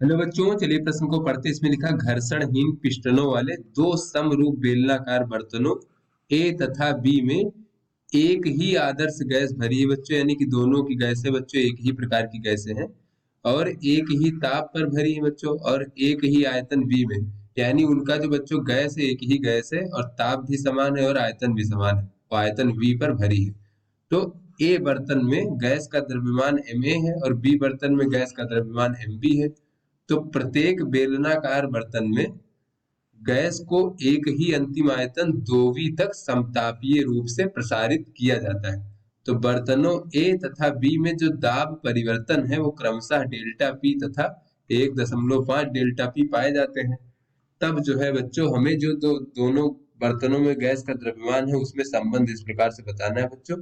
Hello बच्चों, चलिए प्रश्न को पढ़ते। इसमें लिखा घर्षणहीन पिस्टनों वाले दो समरूप बेलनाकार बर्तनों ए तथा बी में एक ही आदर्श गैस भरी है बच्चों, यानी कि दोनों की गैसें बच्चों एक ही प्रकार की गैसें हैं और एक ही ताप पर भरी है बच्चों और एक ही आयतन बी में, यानी उनका जो बच्चों गैस है एक ही गैस है और ताप भी समान है और आयतन भी समान है, वो आयतन बी पर भरी है। तो ए बर्तन में गैस का द्रव्यमान Ma है और बी बर्तन में गैस का द्रव्यमान Mb है। तो प्रत्येक बेलनाकार बर्तन में गैस को एक ही अंतिम आयतन 2v तक समतापीय रूप से प्रसारित किया जाता है। तो बर्तनों ए तथा बी में जो दाब परिवर्तन है वो क्रमशः डेल्टा पी तथा 1.5 डेल्टा पी पाए जाते हैं। तब जो है बच्चों हमें जो दोनों बर्तनों में गैस का द्रव्यमान है उसमें संबंध इस प्रकार से बताना है बच्चों,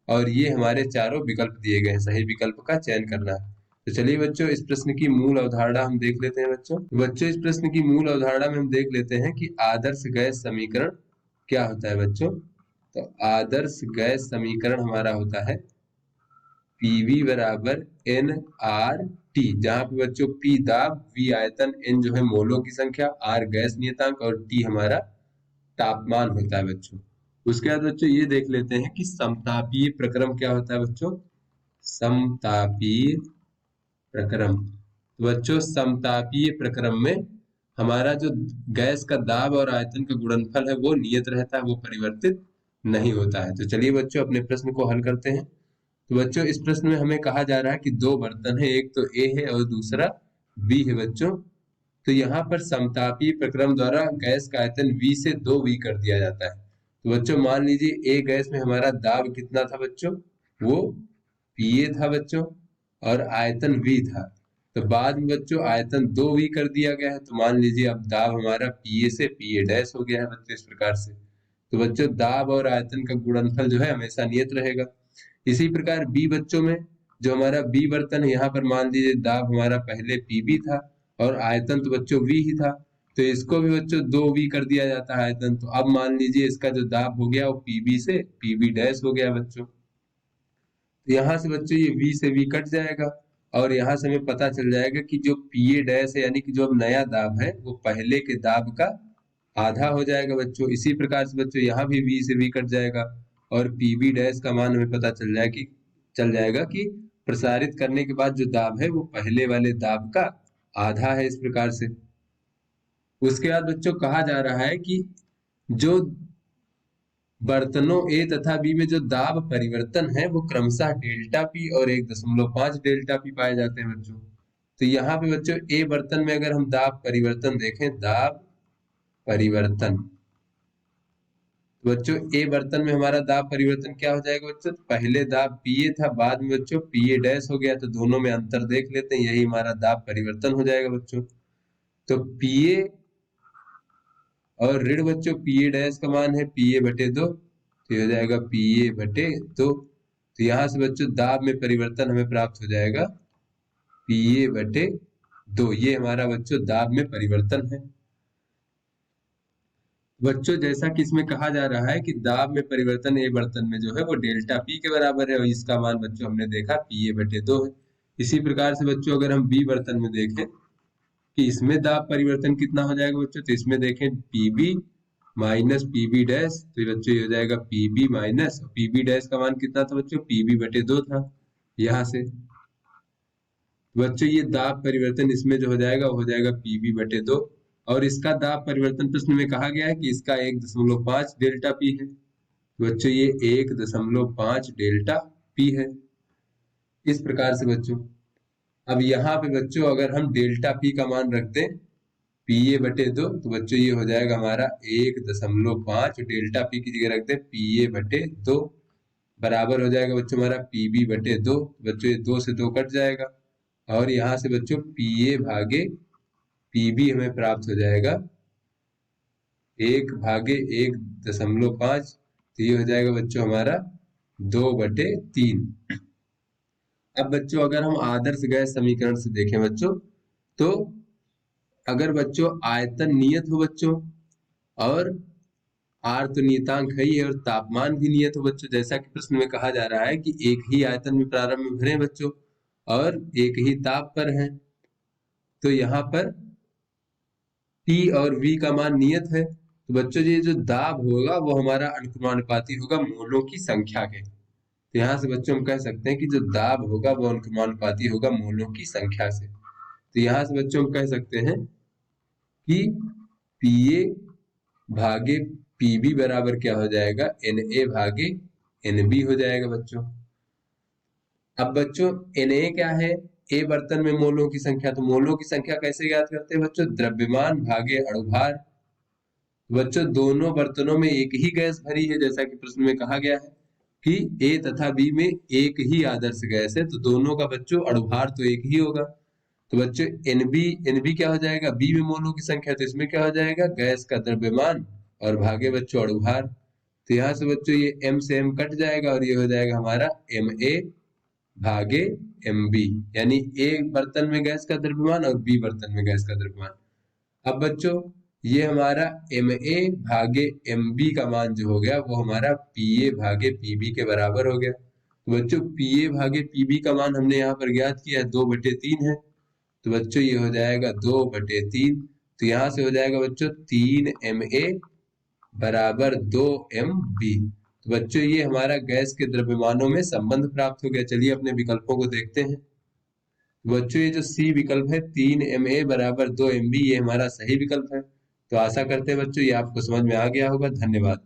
और ये हमारे चारों विकल्प दिए गए हैं, सही विकल्प का चयन करना है। तो चलिए बच्चों इस प्रश्न की मूल अवधारणा हम देख लेते हैं बच्चों इस प्रश्न की मूल अवधारणा में हम देख लेते हैं कि आदर्श गैस समीकरण क्या होता है बच्चों। तो आदर्श गैस समीकरण हमारा होता है पीवी बराबर एन आर टी, जहां पे बच्चों पी दाब, वी आयतन, एन जो है मोलों की संख्या, आर गैस नियतांक और टी हमारा तापमान होता है बच्चों। उसके बाद बच्चों ये देख लेते हैं कि समतापीय प्रक्रम क्या होता है बच्चों। समतापीय प्रक्रम, तो बच्चों समतापीय प्रक्रम में हमारा जो गैस का दाब और आयतन का गुणनफल है वो नियत रहता है, वो परिवर्तित नहीं होता है। तो चलिए बच्चों अपने प्रश्न को हल करते हैं। तो बच्चों इस प्रश्न में हमें कहा जा रहा है कि दो बर्तन है, एक तो ए है और दूसरा बी है बच्चों। तो यहाँ पर समतापीय प्रक्रम द्वारा गैस का आयतन V से 2v कर दिया जाता है। तो बच्चों मान लीजिए ए गैस में हमारा दाब कितना था बच्चों, वो Pa था बच्चों और आयतन V था। तो बाद में बच्चों आयतन 2v कर दिया गया है, तो मान लीजिए अब दाब हमारा Pa से Pa डैश हो गया है बच्चों इस प्रकार से। तो बच्चों दाब और आयतन का गुणनफल जो है हमेशा नियत रहेगा। इसी प्रकार बी बच्चों में जो हमारा बी बर्तन है, यहाँ पर मान लीजिए दाब हमारा पहले Pb था और आयतन तो बच्चों V ही था, तो इसको भी बच्चों 2v कर दिया जाता है आयतन। तो अब मान लीजिए इसका जो दाब हो गया वो Pb से Pb डैश हो गया बच्चों। तो यहाँ से बच्चों ये V से V कट जाएगा और यहाँ से हमें पता चल जाएगा कि जो Pa डैश है यानी कि जो अब नया दाब है वो पहले के दाब का आधा हो जाएगा बच्चों। इसी प्रकार से बच्चों यहाँ भी V से V कट जाएगा और Pb डैश का मान हमें पता चल जाएगा कि प्रसारित करने के बाद जो दाब है वो पहले वाले दाब का आधा है इस प्रकार से। उसके बाद बच्चों कहा जा रहा है कि जो बर्तनों ए तथा बी में जो दाब परिवर्तन है वो क्रमशः डेल्टा पी और 1.5 डेल्टा पी पाए जाते हैं बच्चों। तो यहाँ पे बच्चों ए बर्तन में अगर हम दाब परिवर्तन देखें, दाब परिवर्तन, तो बच्चों ए बर्तन में हमारा दाब परिवर्तन क्या हो जाएगा बच्चों, पहले दाब Pa था, बाद में बच्चों Pa डैश हो गया, तो दोनों में अंतर देख लेते हैं, यही हमारा दाब परिवर्तन हो जाएगा बच्चों। तो Pa और ऋण बच्चों Pa डैश का मान है Pa/2, तो ये हो जाएगा Pa/2। तो यहाँ से बच्चों दाब में परिवर्तन हमें प्राप्त हो जाएगा Pa/2, ये हमारा बच्चों दाब में परिवर्तन है। बच्चों जैसा कि इसमें कहा जा रहा है कि दाब में परिवर्तन ए बर्तन में जो है वो डेल्टा पी के बराबर है और इसका मान बच्चों हमने देखा Pa/2 है। इसी प्रकार से बच्चों अगर हम बी बर्तन में देखें कि इसमें दाब परिवर्तन कितना हो जाएगा बच्चों, तो इसमें देखें Pb माइनस Pb डैश, तो बच्चों ये हो जाएगा Pb माइनस Pb डैश का मान कितना था बच्चों, Pb/2 था यहाँ से। बच्चों ये दाब परिवर्तन इसमें जो हो जाएगा वो हो जाएगा Pb/2 और इसका दाब परिवर्तन प्रश्न में कहा गया है कि इसका 1.5 डेल्टा पी है। बच्चों ये 1.5 डेल्टा पी है इस प्रकार से बच्चों। अब यहाँ पे बच्चों अगर हम डेल्टा पी का मान रख दें Pa/2, तो बच्चों ये हो जाएगा हमारा 1.5 डेल्टा पी की जगह रख दें Pa/2 बराबर हो जाएगा बच्चों हमारा Pb/2। बच्चों ये 2 से 2 कट जाएगा और यहाँ से बच्चों Pa/Pb हमें प्राप्त हो जाएगा 1/1.5, तो ये हो जाएगा बच्चों हमारा 2/3। अब बच्चों अगर हम आदर्श गैस समीकरण से देखें बच्चों, तो अगर बच्चों आयतन नियत हो बच्चों और आर तो नियतांक है ही है और तापमान भी नियत हो बच्चों, जैसा कि प्रश्न में कहा जा रहा है कि एक ही आयतन में प्रारंभ में भरे बच्चों और एक ही ताप पर हैं, तो यहाँ पर T और V का मान नियत है। तो बच्चों ये जो दाब होगा वो हमारा अनुक्रमानुपाती होगा मोलों की संख्या के। तो यहाँ से बच्चों हम कह सकते हैं कि जो दाब होगा वो अनुक्रमानुपाती होगा मोलों की संख्या से। तो यहाँ से बच्चों हम कह सकते हैं कि PA भागे PB बराबर क्या हो जाएगा, NA भागे NB हो जाएगा बच्चों। अब बच्चों Na क्या है, A बर्तन में मोलों की संख्या। तो मोलों की संख्या कैसे ज्ञात करते हैं बच्चों, द्रव्यमान भागे अणुभार। बच्चों दोनों बर्तनों में एक ही गैस भरी है, जैसा कि प्रश्न में कहा गया है कि A तथा B में एक ही आदर्श गैस है, तो दोनों का बच्चों अणुभार तो एक ही होगा। तो बच्चों NB क्या हो जाएगा, B में मोलों की संख्या, तो इसमें क्या हो जाएगा, गैस का द्रव्यमान और भागे बच्चों अणुभार। तो यहाँ से बच्चों ये M से M कट जाएगा और ये हो जाएगा हमारा Ma भागे MB, यानी A बर्तन में गैस का द्रव्यमान और B बर्तन में गैस का द्रव्यमान। अब बच्चों ये हमारा Ma भागे MB का मान जो हो गया वो हमारा Pa भागे PB के बराबर हो गया। तो बच्चों Pa भागे PB का मान हमने यहाँ पर ज्ञात किया है, 2/3 है। तो बच्चों ये हो जाएगा 2/3। तो यहाँ से हो जाएगा बच्चों 3Ma बराबर 2MB। तो बच्चों ये हमारा गैस के द्रव्यमानों में संबंध प्राप्त हो गया। चलिए अपने विकल्पों को देखते हैं। बच्चों ये जो सी विकल्प है 3Ma बराबर 2MB, ये हमारा सही विकल्प है। तो आशा करते हैं बच्चों ये आपको समझ में आ गया होगा। धन्यवाद।